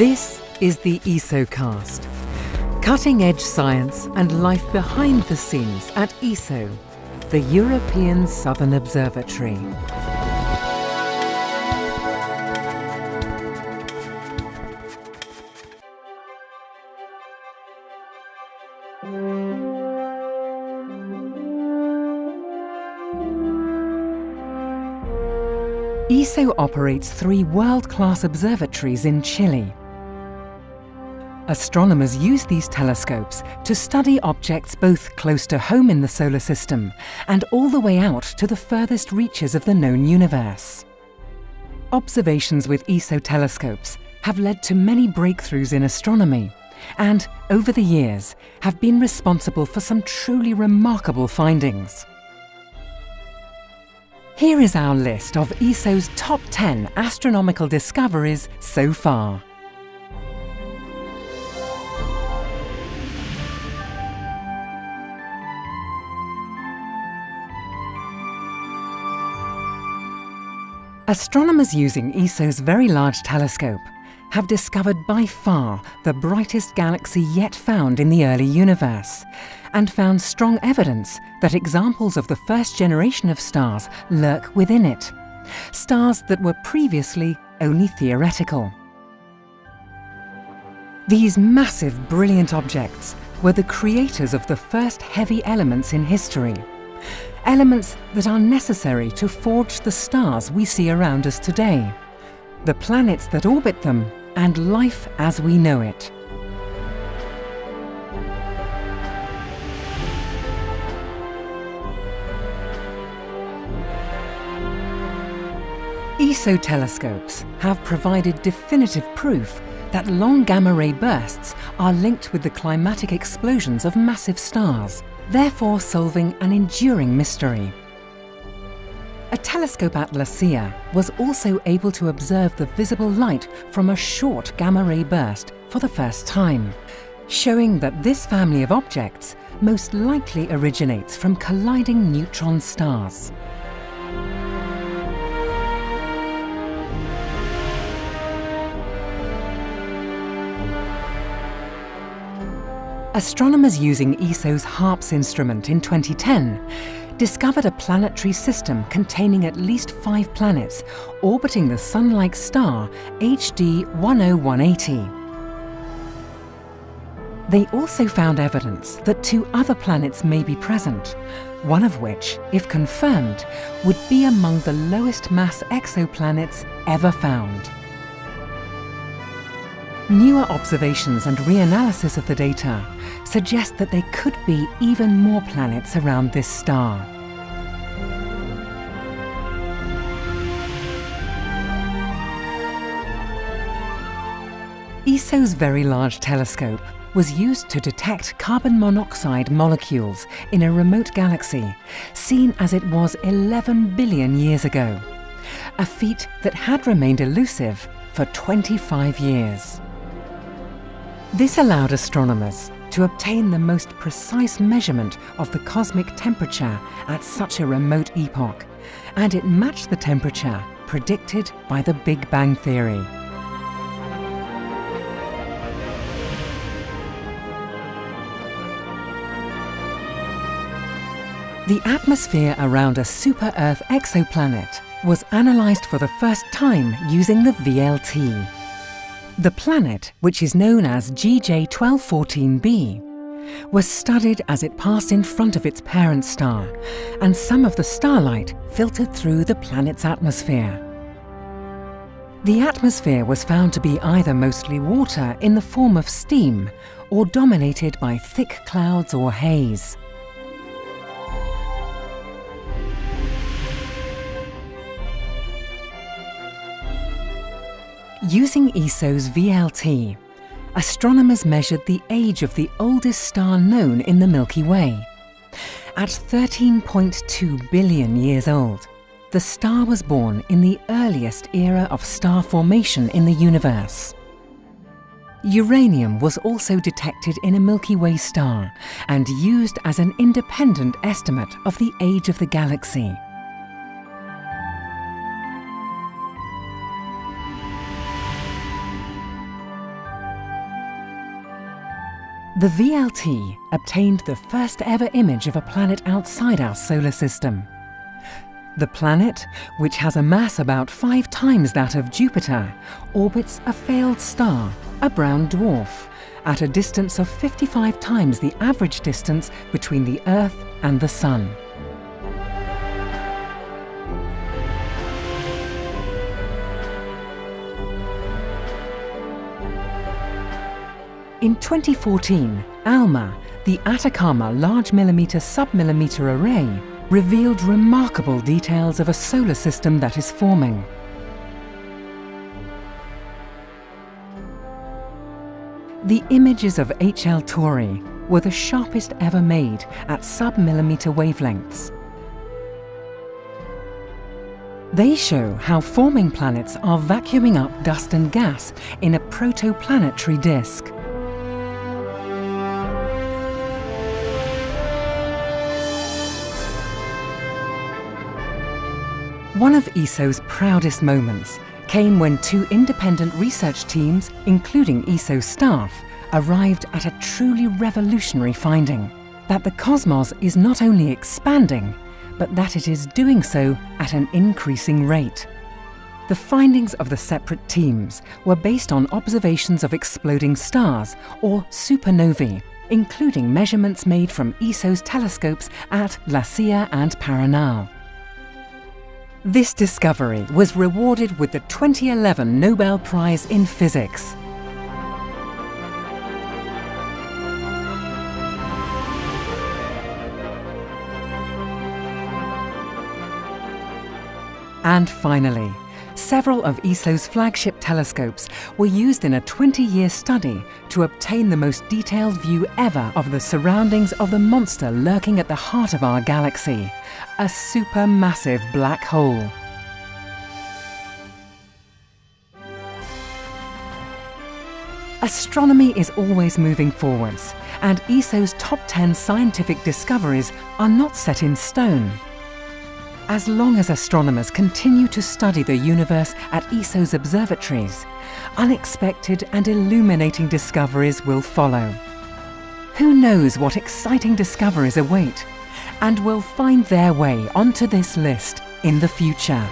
This is the ESOcast. Cutting-edge science and life behind the scenes at ESO, the European Southern Observatory. ESO operates 3 world-class observatories in Chile. Astronomers use these telescopes to study objects both close to home in the solar system and all the way out to the furthest reaches of the known universe. Observations with ESO telescopes have led to many breakthroughs in astronomy and, over the years, have been responsible for some truly remarkable findings. Here is our list of ESO's top 10 astronomical discoveries so far. Astronomers using ESO's Very Large Telescope have discovered by far the brightest galaxy yet found in the early universe, and found strong evidence that examples of the first generation of stars lurk within it, stars that were previously only theoretical. These massive, brilliant objects were the creators of the first heavy elements in history, elements that are necessary to forge the stars we see around us today, the planets that orbit them, and life as we know it. ESO telescopes have provided definitive proof that long gamma-ray bursts are linked with the climatic explosions of massive stars, therefore solving an enduring mystery. A telescope at La Silla was also able to observe the visible light from a short gamma-ray burst for the first time, showing that this family of objects most likely originates from colliding neutron stars. Astronomers using ESO's HARPS instrument in 2010 discovered a planetary system containing at least 5 planets orbiting the Sun-like star HD 10180. They also found evidence that 2 other planets may be present, one of which, if confirmed, would be among the lowest mass exoplanets ever found. Newer observations and reanalysis of the data suggest that there could be even more planets around this star. ESO's Very Large Telescope was used to detect carbon monoxide molecules in a remote galaxy, seen as it was 11 billion years ago, a feat that had remained elusive for 25 years. This allowed astronomers to obtain the most precise measurement of the cosmic temperature at such a remote epoch, and it matched the temperature predicted by the Big Bang Theory. The atmosphere around a super-Earth exoplanet was analysed for the first time using the VLT. The planet, which is known as GJ1214b, was studied as it passed in front of its parent star, and some of the starlight filtered through the planet's atmosphere. The atmosphere was found to be either mostly water in the form of steam, or dominated by thick clouds or haze. Using ESO's VLT, astronomers measured the age of the oldest star known in the Milky Way. At 13.2 billion years old, the star was born in the earliest era of star formation in the universe. Uranium was also detected in a Milky Way star and used as an independent estimate of the age of the galaxy. The VLT obtained the first ever image of a planet outside our solar system. The planet, which has a mass about 5 times that of Jupiter, orbits a failed star, a brown dwarf, at a distance of 55 times the average distance between the Earth and the Sun. In 2014, ALMA, the Atacama Large Millimeter Submillimeter Array, revealed remarkable details of a solar system that is forming. The images of HL Tauri were the sharpest ever made at sub-millimeter wavelengths. They show how forming planets are vacuuming up dust and gas in a protoplanetary disk. One of ESO's proudest moments came when 2 independent research teams, including ESO staff, arrived at a truly revolutionary finding: that the cosmos is not only expanding, but that it is doing so at an increasing rate. The findings of the separate teams were based on observations of exploding stars, or supernovae, including measurements made from ESO's telescopes at La Silla and Paranal. This discovery was rewarded with the 2011 Nobel Prize in Physics. And finally, several of ESO's flagship telescopes were used in a 20-year study to obtain the most detailed view ever of the surroundings of the monster lurking at the heart of our galaxy, a supermassive black hole. Astronomy is always moving forwards, and ESO's top 10 scientific discoveries are not set in stone. As long as astronomers continue to study the universe at ESO's observatories, unexpected and illuminating discoveries will follow. Who knows what exciting discoveries await and will find their way onto this list in the future?